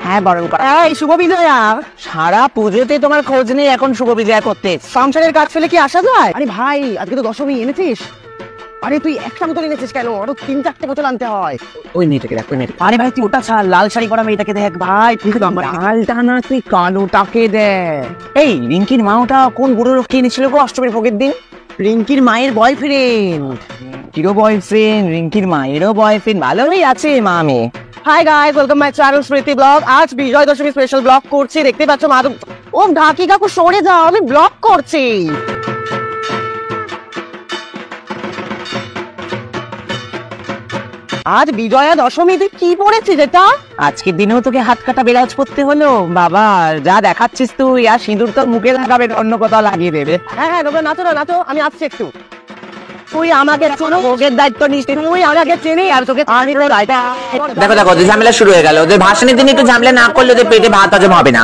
হ্যাঁ বরণ করা। এই শুভ বিজয়া, সারা পুজোতে তোমার খোঁজ নেই, এখন শুভ বিজয়া করতে সংসারের কাজ ফেলে কি আসা যায়? আরে ভাই আজকে তো দশমী, এনেছিস? আরে তুই একটা বোতল এনেছিস কেন? আরো 3-4টে বোতল আনতে হয়। ওই মেয়েটাকে দেখ, ওই মেয়েটা। আরে ভাই তুই ওটা ছাড়, লাল শাড়ি পরা মেয়েটাকে দেখ ভাই। লালটা না, তুই কালোটাকে দেখ। এই রিঙ্কির মা ওটা কোন বুড়ো রক্ষী এনেছিল গো অষ্টমীর ভোগের দিন? রিঙ্কির মায়ের বয়ফ্রেন্ড। রিঙ্কিরও বয়ফ্রেন্ড, রিঙ্কির মায়েরও বয়ফ্রেন্ড, ভালোই আছে মা মেয়ে। Hi guys, welcome my channel স্মৃতি ব্লগ। আজ বিজয় দশমী স্পেশাল ব্লগ করছি। দেখতে পাচ্ছ মাধব। ও ঢাকি কাকু সরে যাও, আমি ব্লগ করছি। আজ বিজয়া দশমী, তুই কি পড়েছিস এটা? আজকের দিনেও তোকে হাত কাটা বেলাজ করতে হলো বাবা, যা দেখাচ্ছিস তুই। আর সিঁদুর তো মুখে লাগাবে, অন্য কোথাও লাগিয়ে দেবে। হ্যাঁ হ্যাঁ, তোমরা নাচো না, নাচো, আমি আসছি একটু। তুই আমাকে শোনো, ভোগের দায়িত্ব নিস তুই আমাকে চিনি আর তোকে দেখো দেখো, ওদের ঝামেলা শুরু হয়ে গেল। ওদের ভাষণের দিন একটু ঝামেলা না করলে ওদের পেটে ভাত হজম হবে না।